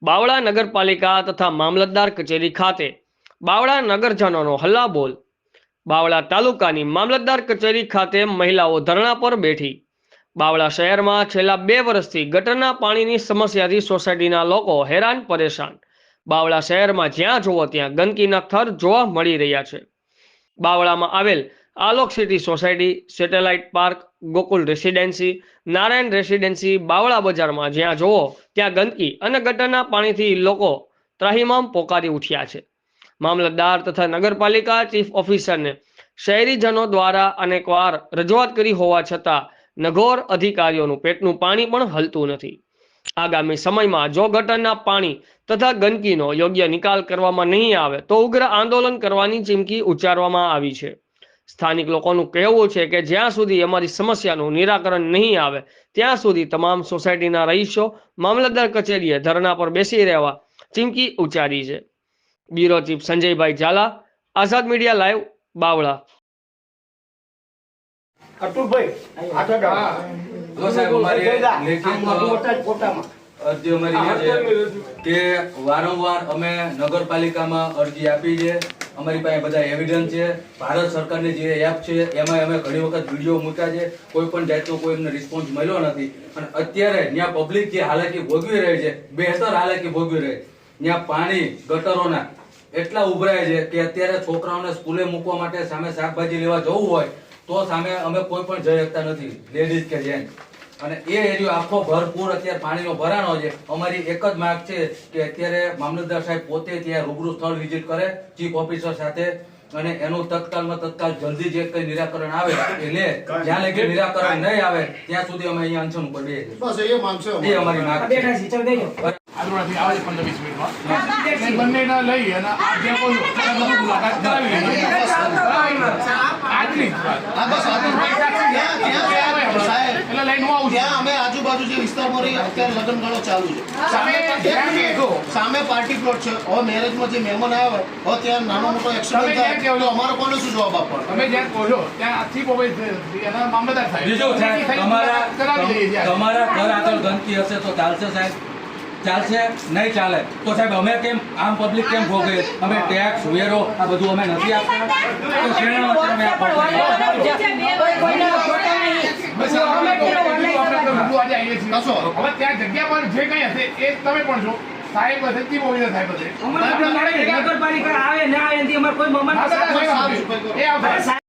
બાવળા નગરપાલિકા તથા મામલતદાર કચેરી ખાતે બાવળા નગરજનોનો હલ્લાબોલ। બાવળા તાલુકાની મામલતદાર કચેરી ખાતે મહિલાઓ ધરણા પર બેઠી। બાવળા શહેરમાં છેલ્લા 2 વર્ષથી ગટરના પાણીની સમસ્યાથી સોસાયટીના લોકો હેરાન પરેશાન। બાવળા શહેરમાં જ્યાં જુઓ ત્યાં ગંદકીના થર જોવા મળી રહ્યા છે। બાવળામાં આવેલ Alok city society, satellite park, Gokul residency, Narayan residency, Bavla બજારમાં જ્યાં જુઓ ત્યાં ગંદકી અને ગટરના પાણીથી લોકો ત્રાહિમામ પોકારી ઉઠ્યા છે। મામલતદાર તથા નગરપાલિકા ચીફ ઓફિસરને શહેરીજનો દ્વારા અનેકવાર રજૂઆત કરી હોવા છતાં નગોર અધિકારીઓનું પેટનું પાણી પણ હલતું નથી। આગામી સમયમાં જો ગટરના પાણી તથા ગંદકીનો યોગ્ય નિકાલ કરવામાં નહીં આવે તો ઉગ્ર આંદોલન કરવાની ચીમકી ઉચ્ચારવામાં આવી છે। સ્થાનિક લોકોનું કહેવું છે કે જ્યાં સુધી અમારી સમસ્યાનું નિરાકરણ નહીં આવે ત્યાં સુધી તમામ સોસાયટીના રહીશો મામલતદાર કચેરીએ ધરણા પર બેસી રહેવા ચીમકી ઉચ્ચારી છે। બ્યુરો ચીફ સંજયભાઈ ઝાલા, આઝાદ મીડિયા લાઈવ, બાવળા। કે વારંવાર અમે નગરપાલિકામાં અરજી આપી છે। અમારી પાસે બધા એવિડન્સ છે। ભારત સરકારની જે એપ છે એમાં અમે ઘણી વખત વિડીયો મૂક્યા છે, કોઈ પણ જાતનો કોઈ એમને રિસ્પોન્સ મળ્યો નથી। અને અત્યારે ત્યાં પબ્લિક જે હાલાકી ભોગવી રહી છે, બહેતર હાલાકી ભોગવી રહી છે। ત્યાં પાણી ગટરોના એટલા ઉભરાય છે કે અત્યારે છોકરાઓને સ્કૂલે મૂકવા માટે સામે શાકભાજી લેવા જવું હોય તો સામે અમે કોઈ પણ જઈ શકતા નથી, લેડીઝ કે જેન્ટ્સ। અને એ એરિયો આખો ભરપૂર અત્યારે પાણીનો ભરાણો છે। અમારી એક જ માંગ છે કે અત્યારે મામલતદાર સાહેબ પોતે ત્યાં રૂબરૂ સ્થળ વિઝિટ કરે ચીફ ઓફિસર સાથે, અને એનું તત્કાલમાં તત્કાલ જલ્દી જે કઈ નિરાકરણ આવે એ લે। જ્યાં લગી નિરાકરણ નહીં આવે ત્યાં સુધી અમે અહીંયા અનશન ઉપર બેસીએ। બસ એ માંગ છે, એ અમારી માંગ છે। આજુબાજુ આવે 15-20 મિનિટમાં બંનેના લઈ અને આ જે કોઈ મુલાકાત કરાવી લઈએ। એટલે લઈને હું આવું છું। અમે આજુબાજુ જે વિસ્તારમાં રહી અત્યારે લગ્નગાળો ચાલુ છે, સામે પાર્ટી પ્લોટ છે। હવે મેરેજમાં જે મહેમાન આવે હવે ત્યાં નાનો મોટો એક્સિડન્ટ થાય તો અમારો કોને શું જવાબ આપવાનો? તમે જ્યાં કહો છો ત્યાં આથી એના મામલતદાર સાહેબ બીજું સાહેબ તમારા ઘર આગળ ગંદકી હશે તો ચાલશે સાહેબ? ચાલશે? નહીં ચાલે તો સાહેબ અમે કેમ આમ પબ્લિક કેમ ભોગવે? અમે ટેક્સ વેરો આ બધું અમે નથી આપતા તો શેના માટે અમે આ હવે ત્યાં જગ્યા પર જે કઈ હશે એ તમે પણ છો સાહેબ હશે, ચીફ ઓફિસર સાહેબ હશે, નગરપાલિકા આવે ના આવે એનાથી અમારે કોઈ મમાન સાહેબ